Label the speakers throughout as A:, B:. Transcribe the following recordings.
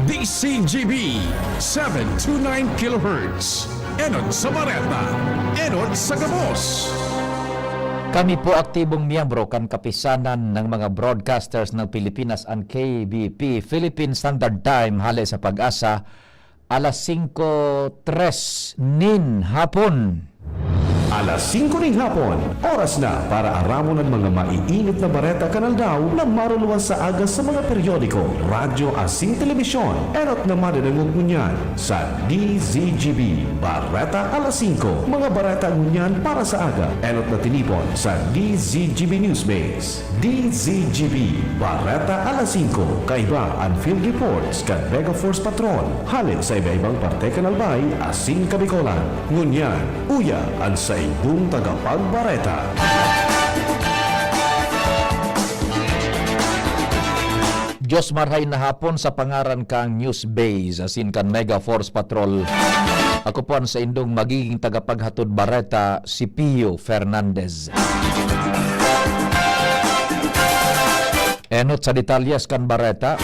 A: DCGB 729 kHz. Enot sa Bareta, Enot sa Gabos.
B: Kami po aktibong miyembro kan kapisanan ng mga broadcasters ng Pilipinas ang KBP, Philippine Standard Time, hali sa Pag-asa, alas 5:03 nin hapon.
A: Alas 5 ng hapon, oras na para aramon ang mga maiinit na bareta kanaldaw na maruluan sa agas sa mga periodiko, radyo asing telebisyon. Enot naman din ang ngunyan sa DZGB. Bareta alas 5, mga bareta ngunyan para sa aga. Enot na tinipon sa DZGB Newsbase. DZGB, Bareta alas 5, kaiba ang field reports kan Mega Force Patrol. Halin sa iba-ibang parte kanalbay, asing kabikolan. Ngunyan, uya ang sa ibong tagapagbareta.
B: Diyos marhay na hapon sa pangaran kang News Base, asin kan Mega Force Patrol. Ako po ang sa indong magiging tagapaghatod bareta, si Pio Fernandez. Enot sa detalyas kan bareta,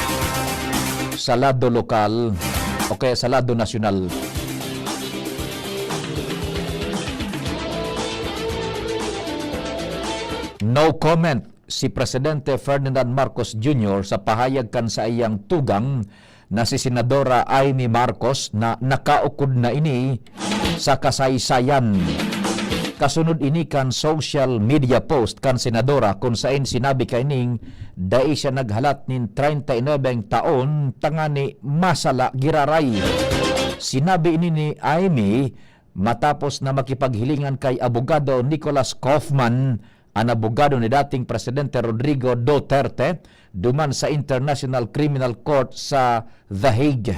B: sa lado lokal, o kaya sa lado nasyonal. No comment si Presidente Ferdinand Marcos Jr. sa pahayag kan sa iyang tugang na si Senadora Amy Marcos na nakaukod na ini sa kasaysayan. Kasunod ini kan social media post kan Senadora kung saan sinabi kaining dai siya naghalat nin 39 taon tangani masala giraray. Sinabi ini ni Amy matapos na makipaghilingan kay abogado Nicholas Kaufman, ang abogado ni dating Presidente Rodrigo Duterte, duman sa International Criminal Court sa The Hague.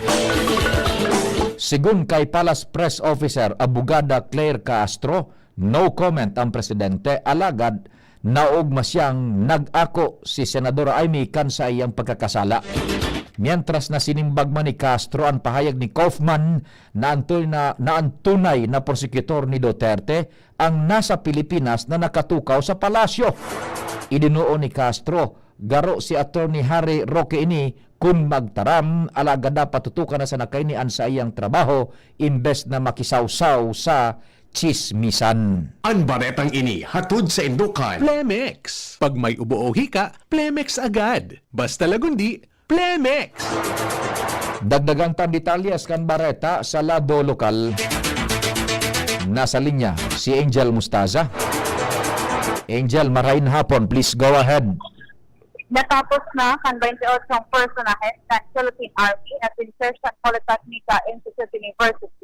B: Sigun kay Palace Press Officer, abogada Claire Castro, no comment ang presidente, alagad naog masyang nag-ako si Senadora Amy kan sa iyang pagkakasala. Mientras na sinimbag man ni Castro ang pahayag ni Kaufman na ang tunay na prosecutor ni Duterte ang nasa Pilipinas na nakatukaw sa palasyo. Idinuon ni Castro, garo si Attorney Harry Roque ini kung magtaram alaga dapat tutukan na sa nakainian sa iyang trabaho imbes na makisawsaw sa chismisan.
A: Ang baretang ini hatod sa Indukan.
C: Plemex. Pag may ubo o hika, Plemex agad. Basta lagundi, Plemex.
B: Dagdagang tan detalyas kan bareta sa lado lokal. Nasa linya si Angel Mustaza. Angel, marahin hapon. Please go ahead.
D: Natapos na kan 28 personahes ng Philippine Army at Insertion Polytechnica Institute University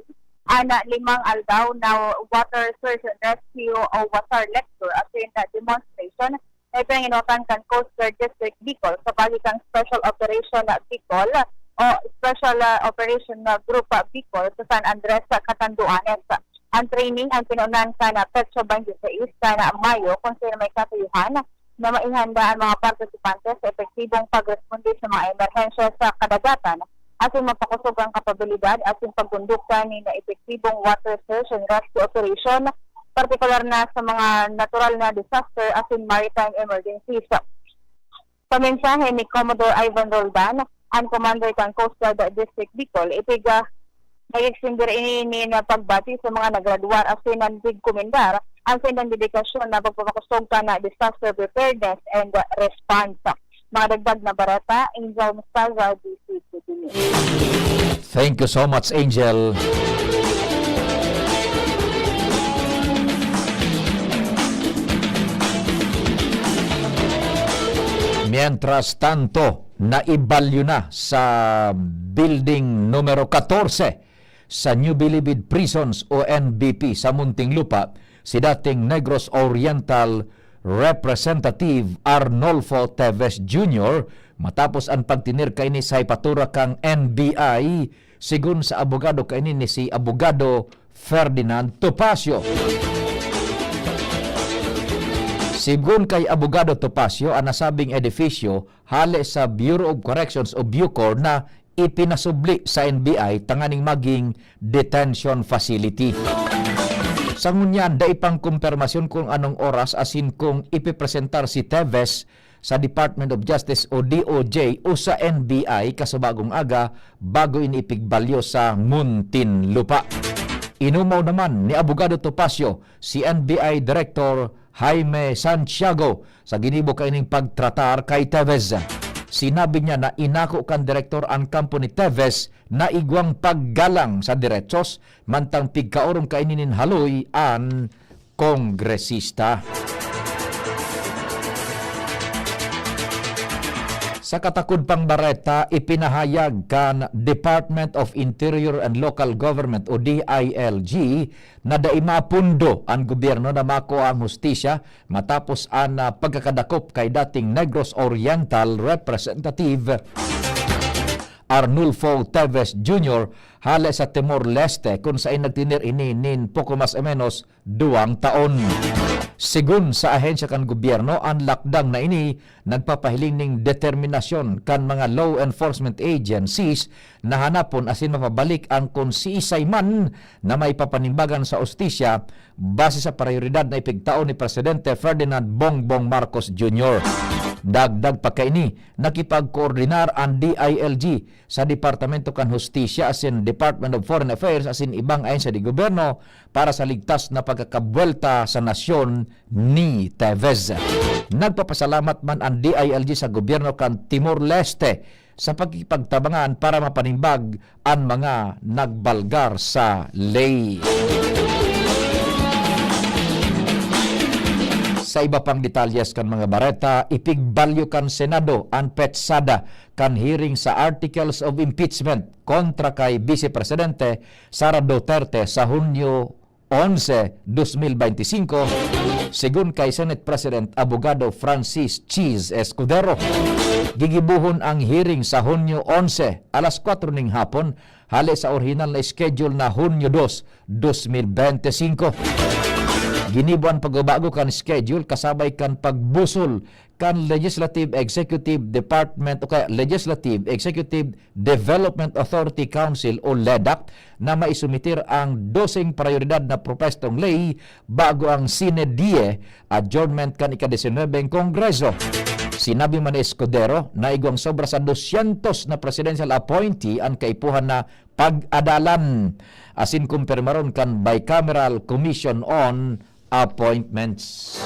D: ang 5 aldaw na water search and rescue o water lecture at na demonstration ay panginotan kan Coast Guard District Bicol sa bagikang Special Operation Bicol o Special Operation Group Bicol sa San Andres, Catanduanes. Ang training ang pinunan ka na Petro 26 na Mayo kung sino may katuyuhan na maihanda ang mga participante sa epektibong pagresponde sa mga emerhensya sa kadagatan asin mapakusog ang kapabilidad asin pagkondukta ni na epektibong water search and rescue operation, partikular na sa mga natural na disaster asin maritime emergencies. Pamensahe ni Commodore Ivan Roldan, ang commander ng Coast Guard District Bicol, itiga nag-extender ini na pagbati sa mga naggraduar asin ang kumendar asin ang dedikasyon na pagpapakusog ka na disaster preparedness and response. Mga dagdag na barata, Angel Mustaza, DCGB.
B: Thank you so much, Angel. Mientras tanto, naibalyo na sa building numero 14 sa New Bilibid Prisons o NBP sa Muntinlupa si dating Negros Oriental Representative Arnolfo Teves Jr. matapos ang pagtinir kay ni sa ipatura kang NBI sigun sa abogado kay ni si abogado Ferdinand Topacio. Sigun kay abogado Topacio ang nasabing edifisyo hali sa Bureau of Corrections o Bucor na ipinasubli sa NBI tanganing maging detention facility. Sa ngunyan, dai pang kumpirmasyon kung anong oras asin kung ipipresentar si Teves sa Department of Justice o DOJ o sa NBI kasubagong aga bago inipigbalyo sa Muntinlupa. Inumaw naman ni Abogado Topacio si NBI Director Jaime Santiago sa ginibo kaining pagtratar kay Teves. Sinabi niya na inako kan direktor ang kampo ni Teves na igwang paggalang sa diretsos mantang pigkaorong kaininin haloy an kongresista. Sa katakod pang bareta, ipinahayag kan Department of Interior and Local Government o DILG na daimapundo ang gobyerno na makuha ang hustisya matapos ang pagkakadakop kay dating Negros Oriental Representative Arnulfo Teves Jr. hale sa Timor-Leste kung saan nagtinir ini nin poko mas o menos 2 taon. Sigun sa ahensya kan gobyerno, ang lakdang na ini nagpapahiling ning determinasyon kan mga law enforcement agencies na hanapon asin mapabalik ang kung si isay man na may papanimbagan sa ustisya base sa prioridad na ipigtaon ni Presidente Ferdinand Bongbong Marcos Jr. Dagdag pa kaini, nakipagkoordinar ang DILG sa Departamento kan Hustisya asin Department of Foreign Affairs asin ibang ahensya di gobyerno para sa ligtas na pagkakabuelta sa nasyon ni Teves. Nagpapasalamat man ang DILG sa gobyerno kan Timor-Leste sa pagkipagtabangan para mapanimbag ang mga nagbalgar sa ley. Sa iba pang detalyes kan mga bareta, ipigbalyo kan Senado ang petsada kan hearing sa Articles of Impeachment kontra kay Vice Presidente Sara Duterte sa Hunyo 11, 2025, sigun kay Senate President Abogado Francis Cheese Escudero. Gigibuhon ang hearing sa Hunyo 11, alas 4 ning hapon, hali sa original na schedule na Hunyo 2, 2025. Ginibuan pagbabago kan schedule kasabay kan pagbusol kan Legislative Executive Department o kaya Legislative Executive Development Authority Council o LEDAC na maisumitir ang 12 prioridad na propestong ley bago ang sine die adjournment kan ika-19 Kongreso. Sinabi man ni Escudero na igwang sobra sa 200 na presidential appointee ang kaipuhan na pag-adalan asin kumpirmaron kan Bicameral Commission on Appointments.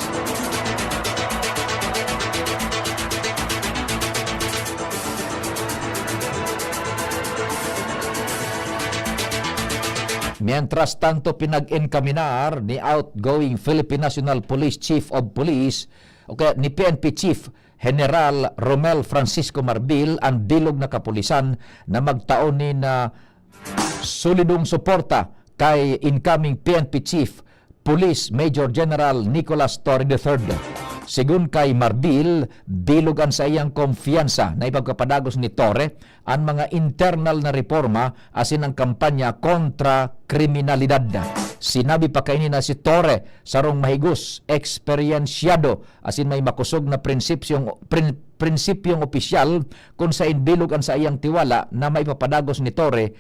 B: Mientras tanto, pinag-enkaminar ni outgoing Philippine National Police Chief of Police o kaya ni PNP Chief General Romel Francisco Marbil ang bilog na kapulisan na magtaon ni na solidong suporta kay incoming PNP Chief Police Major General Nicolas Torre III. Sigun kay Marbil, bilugan sa iyang kumpiyansa na ipagkapadagos ni Torre ang mga internal na reforma asin ang kampanya kontra kriminalidad. Sinabi pa kaini na si Torre sarong mahigos, eksperyensyado asin may makusog na prinsipyong opisyal kung sa inbilog ang sa iyang tiwala na may papadagos ni Torre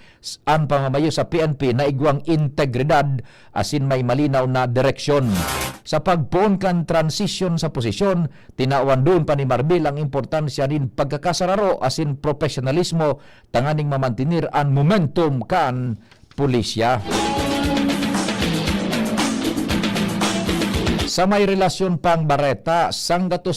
B: ang pamamayo sa PNP na igwang integridad asin may malinaw na direksyon. Sa pagpuon kan transition sa posisyon, tinawan doon pa ni Marbil ang importansya din pagkakasararo asin profesionalismo tanganing mamantinir ang momentum kan pulisya. Sa may relasyon pang bareta, 100%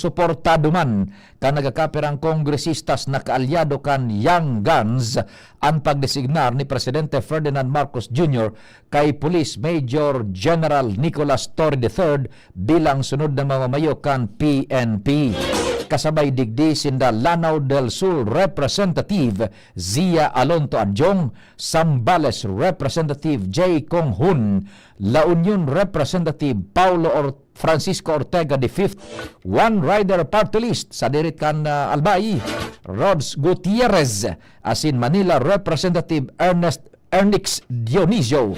B: suportado man ka nagakapirang kongresistas na kaalyado kan Young Guns ang pagdesignar ni Presidente Ferdinand Marcos Jr. kay Police Major General Nicolas Torre III bilang sunod na mamamayo kan PNP. Kasabay digdi sinda Lanao del Sur Representative Zia Alonto Adjong, Zambales Representative J. Kong Hun, La Union Representative Paulo Francisco Ortega V, One Rider Party List sa dirit kan Albay, Rods Gutierrez, asin Manila Representative Ernix Dionisio.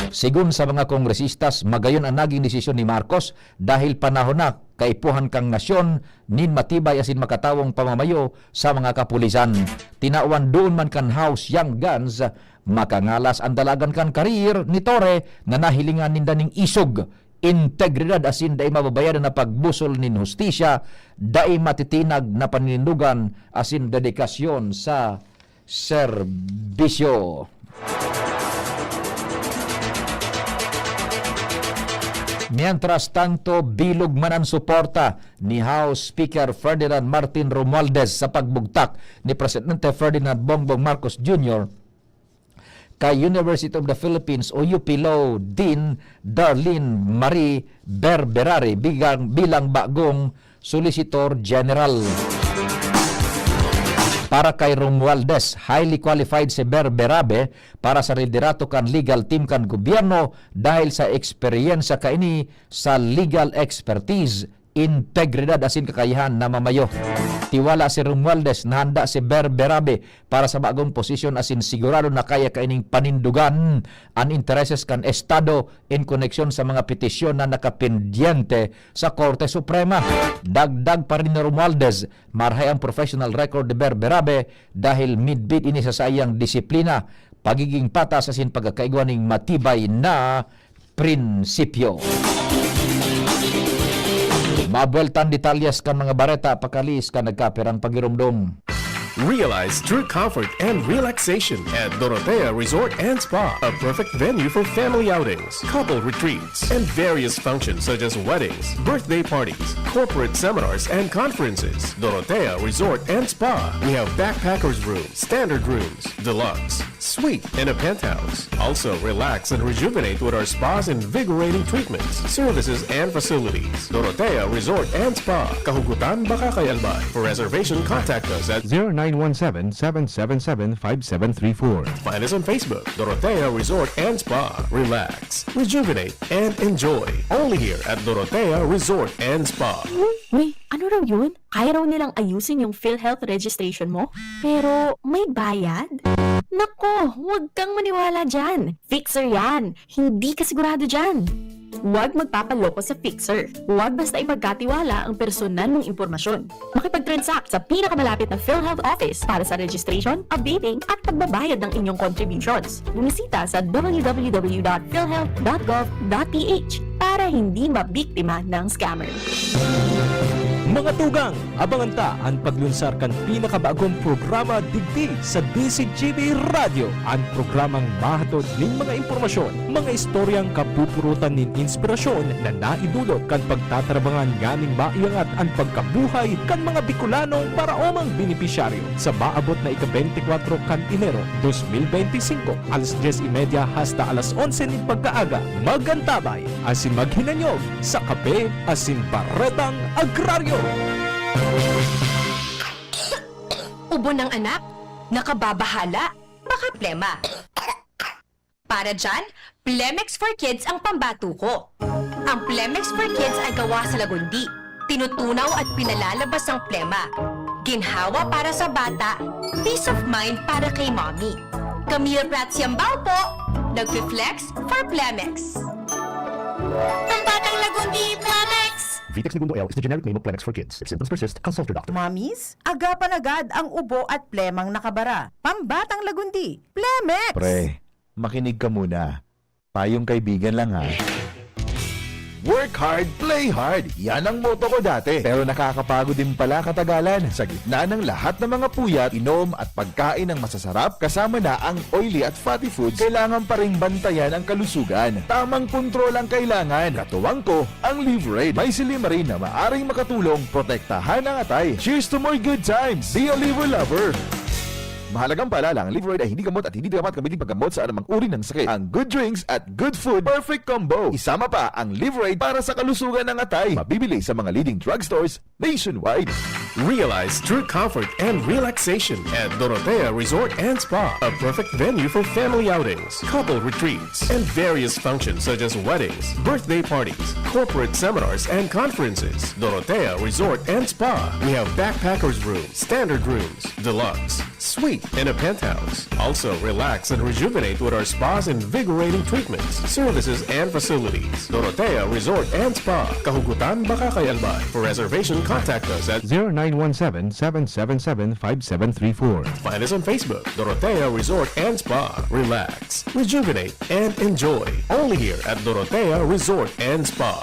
B: Sigun sa mga kongresistas, magayon ang naging desisyon ni Marcos dahil panahon na kaipuhan kang nasyon nin matibay asin makatawong pamamayo sa mga kapulisan. Tinawan doon man kan House Young Guns, makangalas ang dalagan kan karir ni Torre na nahilingan ninda ning isog integridad asin dai mababayaran na pagbusol nin hustisya, dai matitinag na paninindugan asin dedikasyon sa serbisyo. Mientras tanto, bilog man ang suporta ni House Speaker Ferdinand Martin Romualdez sa pagbugtak ni Presidente Ferdinand Bongbong Marcos Jr. kay University of the Philippines o UP Law Dean Darlene Marie Berberare bilang bagong Solicitor General. Para kay Romualdez, highly qualified si Berberabe para sa liderato kan legal team kan gobyerno dahil sa eksperyensya kaini sa legal expertise, integridad asin kakayahan na mamayo. Tiwala si Romualdez na handa si Berberabe para sa bagong posisyon asin sigurado na kaya kaining panindugan ang intereses kan Estado in koneksyon sa mga petisyon na nakapendyente sa Korte Suprema. Dagdag pa rin ni Romualdez, marhay ang professional record ni Berberabe dahil midbit ini sa sayang disiplina, pagiging patas asin pagkakaigwa ning matibay na prinsipyo. Mabueltan detalyas kan mga bareta pakalis kan nagkapirang pagirumdum.
E: Realize true comfort and relaxation at Dorotea Resort and Spa, a perfect venue for family outings, couple retreats, and various functions such as weddings, birthday parties, corporate seminars, and conferences. Dorotea Resort and Spa. We have backpackers rooms, standard rooms, deluxe, suite, and a penthouse. Also, relax and rejuvenate with our spa's invigorating treatments, services, and facilities. Dorotea Resort and Spa. Kahugutan, Bakakay, Albay. For reservation, contact us at
A: 0917-777-5734.
E: Find us on Facebook, Dorotea Resort and Spa. Relax, rejuvenate, and enjoy. Only here at Dorotea Resort and Spa.
F: Uy, ano raw yun? Kaya raw nilang ayusin yung PhilHealth registration mo, pero may bayad? Nako, huwag kang maniwala dyan. Fixer yan. Hindi ka sigurado dyan. Huwag magpapaloko sa Fixer. Huwag basta ipagkatiwala ang personal mong impormasyon. Makipag-transact sa pinakamalapit na PhilHealth office para sa registration, updating, at pagbabayad ng inyong contributions. Bumisita sa www.philhealth.gov.ph para hindi mabiktima ng scammer.
G: Mga tugang, abangan ta ang paglunsar kan pinakabagong programa digdi sa DCGB Radio. Ang programang mahatod ning mga impormasyon, mga istoryang kapupurutan nin inspirasyon na naidulot kan pagtatrabangan ganing maiangat ang pagkabuhay kan mga Bicolanong para omang benepisyaryo sa maabot na ika-24 kan Enero 2025 alas 10:30 hasta alas 11 nin pagkaaga. Magantabay asin maghinanyog sa kape asin baretang agraryo.
H: Ubo ng anak, nakababahala, baka plema. Para dyan, Plemex for Kids ang pambato ko. Ang Plemex for Kids ay gawa sa lagundi, tinutunaw at pinalalabas ang plema. Ginhawa para sa bata, peace of mind para kay mommy. Camille Pratsiambao po, nagpi-flex for Plemex. Pambatang lagundi, Plemex!
A: Vitex Segundo L is the generic name of Plemex for kids. If symptoms persist, consult your doctor.
I: Mamis, agapan agad ang ubo at plemang nakabara. Pambatang lagundi, Plemex!
J: Pre, makinig ka muna. Payong kaibigan lang ha. Work hard, play hard. Yan ang motto ko dati. Pero nakakapagod din pala katagalan. Sa gitna ng lahat ng mga puyat, inom at pagkain ng masasarap, kasama na ang oily at fatty foods, kailangan pa ring bantayan ang kalusugan. Tamang kontrol ang kailangan. Katuwang ko, ang Liverade. May silimarin na maaring makatulong, protektahan ang atay. Cheers to more good times. Be a liver lover. Mahalagang paalala, ang Liverade ay hindi gamot at hindi dapat gamitin paggamot sa anumang uri ng sakit. Ang good drinks at good food, perfect combo. Isama pa ang Liverade para sa kalusugan ng atay. Mabibili sa mga leading drugstores nationwide.
E: Realize true comfort and relaxation at Dorotea Resort and Spa, a perfect venue for family outings, couple retreats, and various functions such as weddings, birthday parties, corporate seminars, and conferences. Dorotea Resort and Spa. We have backpackers rooms, standard rooms, deluxe, suite in a penthouse. Also, relax and rejuvenate with our spa's invigorating treatments, services, and facilities. Dorotea Resort and Spa, Kahugutan, Bakakay, Albay. For reservation, contact us at
K: 0917-777-5734.
E: Find us on Facebook, Dorotea Resort and Spa. Relax, rejuvenate, and enjoy. Only here at Dorotea Resort and Spa.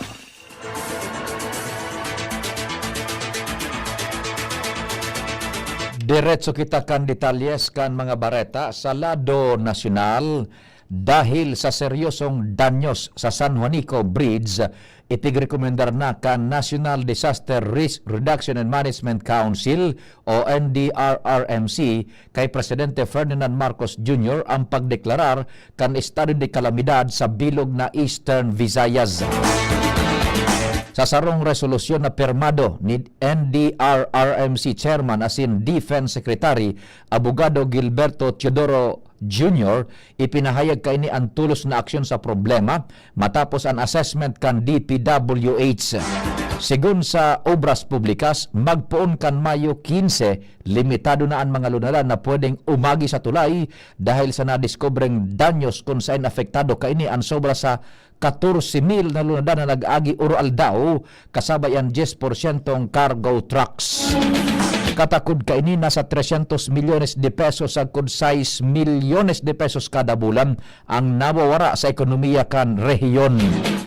B: Diretso kita kan detalyes kan mga bareta sa lado nasyonal dahil sa seryosong danyos sa San Juanico Bridge, itigrekomendar na kan National Disaster Risk Reduction and Management Council o NDRRMC kay Presidente Ferdinand Marcos Jr. ang pagdeklarar kan estado de kalamidad sa bilog na Eastern Visayas. Sa sarong resolusyon na pirmado ni NDRRMC Chairman asin Defense Secretary Abogado Gilberto Teodoro Jr., ipinahayag kaini ang tulos na aksyon sa problema matapos ang assessment kan DPWH. Sigun sa Obras Publikas, magpoon kan Mayo 15, limitado na ang mga lunalan na pwedeng umagi sa tulay dahil sa nadiskubreng danyos kung saan apektado kaini ang sobra sa 14,000 na lunadan na nag-agi ural daw kasabay ang 10% cargo trucks. Katakod kaini nasa 300 milyones de pesos sa kud 6 milyones de pesos kada bulan ang nawawara sa ekonomiya kan rehiyon.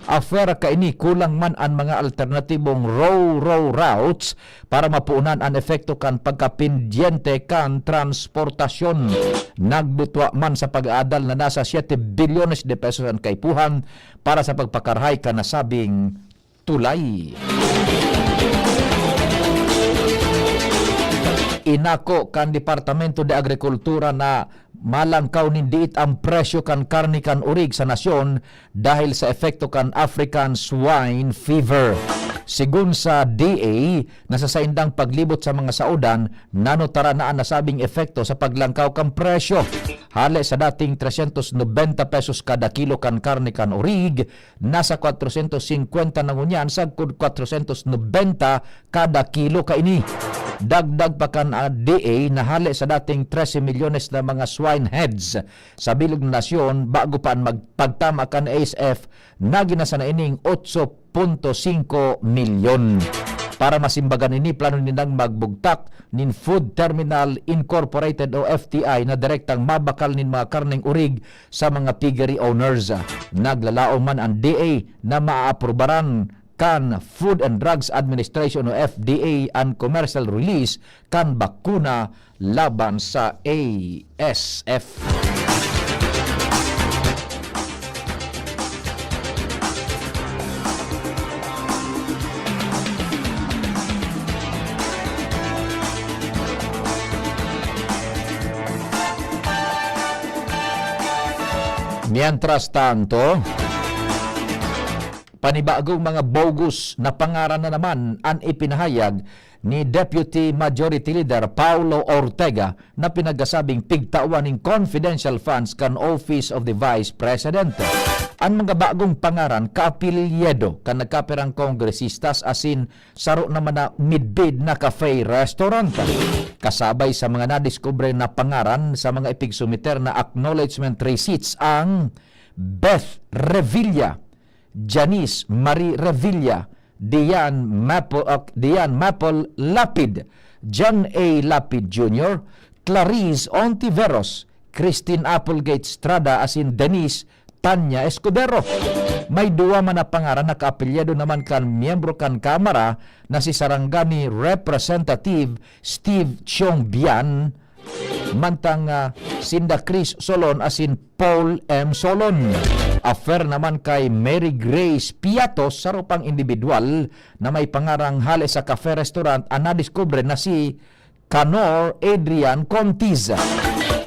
B: Afera kaini kulang man ang mga alternatibong row routes para mapuunan ang efekto kan pagkapindyente kan transportasyon. Nagbutwa man sa pag-aadal na nasa 7 bilyones de pesos ang kaipuhan para sa pagpakarhay kan nasabing tulay. Inako kan Departamento de Agrikultura na malangkaw nindiit ang presyo kan karni kan urig sa nasyon dahil sa epekto kan African Swine Fever. Sigun sa DA, nasasaindang paglibot sa mga saudan, nanotara na ang nasabing epekto sa paglangkaw kan presyo. Hali sa dating 390 pesos kada kilo kan karne kan urig, nasa 450 na ngunyan sa 490 kada kilo kaini. Dagdag pa kan DA na hali sa dating 13 milyones na mga swine heads sa bilog na nasyon bago pa ang magpagtama kan ASF na ginasa na ining 8.5 milyon. Para masimbagan ini, plano nilang magbugtak nin Food Terminal Incorporated o FTI na direktang mabakal nin mga karneng urig sa mga piggery owners. Naglalaong man ang DA na maaaprobaran kan Food and Drugs Administration o FDA ang commercial release kan bakuna laban sa ASF. Mientras tanto, panibagong mga bogus na pangaran na naman ang ipinahayag ni Deputy Majority Leader Paulo Ortega na pinagasabing pigtawan ng confidential funds kan Office of the Vice President. Ang mga bagong pangaran kaapilyedo kan nagkapirang kongresistas asin saro naman na midbid na cafe restaurant. Kasabay sa mga nadiskubre na pangaran sa mga ipigsumiter na acknowledgement receipts ang Beth Revilla, Janice Marie Revilla, Diane Maple Lapid, John A. Lapid Jr., Clarice Ontiveros, Christine Applegate Estrada asin Denise Tanya Escudero. May duwa man na pangaran na kaapilyado naman kan miyembro kan Kamara na si Sarangani Representative Steve Chong Bian, mantang Sinda Chris Solon asin Paul M. Solon. Affair naman kay Mary Grace Piatos, sarupang individual na may pangarang hali sa cafe restaurant ang nadiskubre na si Canor Adrian Contiz.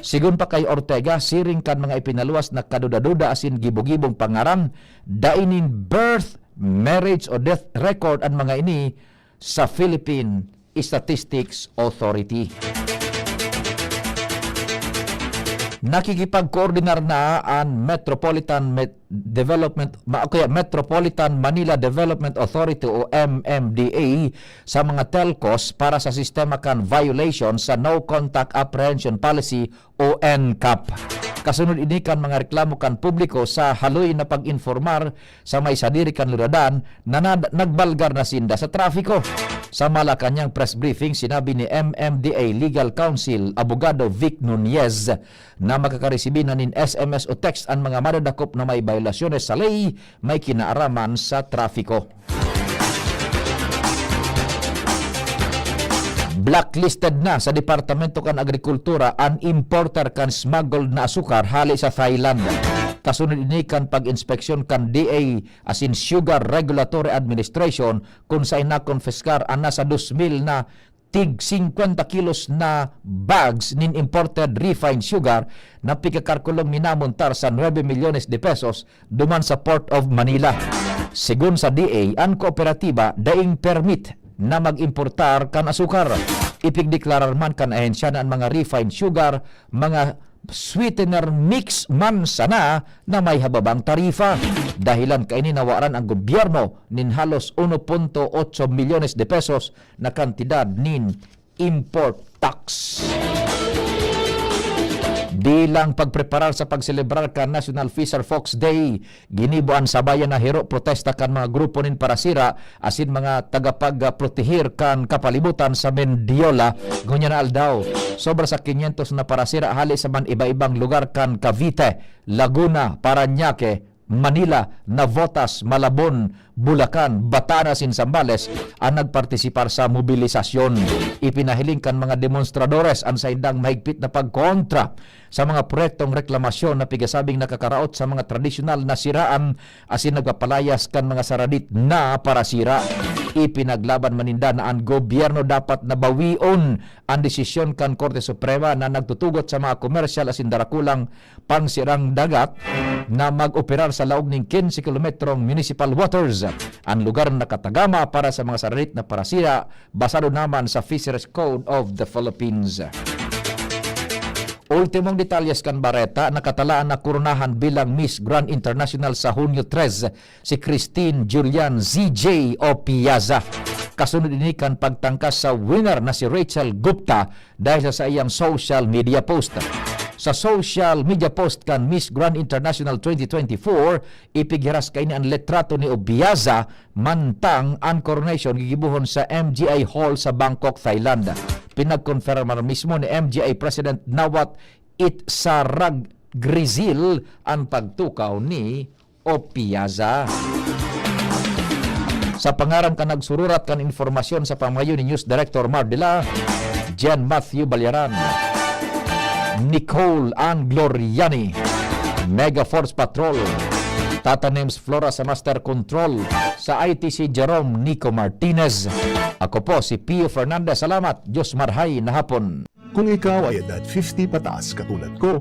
B: Sigun pa kay Ortega, siring kan mga ipinaluwas na kaduda-duda asin gibog-gibong pangaran, dainin birth, marriage o death record ang mga ini sa Philippine Statistics Authority. nakikipag-coordinar na ang Metropolitan Manila Development Authority o MMDA sa mga telcos para sa sistema kan violation sa No Contact Apprehension Policy o NCAP. Kasunod ini kan mga reklamo kan publiko sa haloy na pag-informar sa may sadiri kan luradan na nagbalgar na sinda sa trafiko. Sa Malacanang press briefing, sinabi ni MMDA Legal Counsel Abogado Vic Nunez na makakaresibi na nin SMS o text ang mga madadakop na may violasyones sa ley may kinaaraman sa trafiko. Blacklisted na sa Departamento kan Agrikultura ang importer kan smuggled na asukar hali sa Thailand. Kasunod ini kan pag-inspeksyon kan DA as in Sugar Regulatory Administration kung sa ina-confiscar ang nasa 2,000 na tig 50 kilos na bags nin imported refined sugar na pikakarkulong minamontar sa 9 milyones de pesos duman sa Port of Manila. Sigun sa DA, ang kooperatiba daing permit na mag-importar kan asukar. Ipigdeklarar man kan ahensya na ang mga refined sugar, mga sweetener mix man sana na may hababang tarifa. Dahilan kay ninawaran ang gobyerno nin halos 1.8 milyones de pesos na kantidad nin import tax. Bilang pagpreparar sa pagselebrar kan National Fisher Folks Day, ginibuan sa bayan na hero protesta kan mga grupo nin parasira asin mga tagapagprotehir kan kapalibutan sa Mendiola, ngunya na aldaw. Sobra sa 500 na parasira hali sa man iba-ibang lugar kan Cavite, Laguna, Parañaque, Manila, Navotas, Malabon, Bulacan, Batanes, Zambales ang nagpartisipar sa mobilisasyon. Ipinahiling kan mga demonstradores ang saindang mahigpit na pagkontra sa mga proyektong reklamasyon na pigasabing nakakaraot sa mga tradisyonal na siraan asin nagpapalayas kan mga saradit na parasira. Ipinaglaban maninda na ang gobyerno dapat nabawion ang desisyon kan Korte Suprema na nagtutugot sa mga komersyal asin darakulang pangsirang dagat na mag-operar sa laog ng 15 kilometrong municipal waters. Ang lugar na katagama para sa mga saradit na parasira basado naman sa Fisheries Code of the Philippines. Ultimong detalyes kan Bareta, nakatalaan na kurunahan bilang Miss Grand International sa Hunyo 3 si Christine Julian ZJ Opiaza. Kasunod ini kan pagtangkas sa winner na si Rachel Gupta dahil sa iyang social media post. Sa social media post kan Miss Grand International 2024, ipighiras kay ni ang letrato ni Opiaza mantang ang coronation gigibuhon sa MGI Hall sa Bangkok, Thailand. Pinagkonfirmar mismo ni MGI President Nawat Itsaragrizil ang pagtukaw ni Opiaza. Sa pangaran ka nagsururat kan informasyon sa pamayo ni News Director Mardila, Jan Matthew Balyaran, Nicole Ann Gloriani, Mega Force Patrol, Tata Names Flora sa Master Control, sa ITC Jerome Nico Martinez. Ako po si Pio Fernandez. Salamat. Diyos marhay na hapon.
K: Kung ikaw ay edad 50 pataas katulad ko,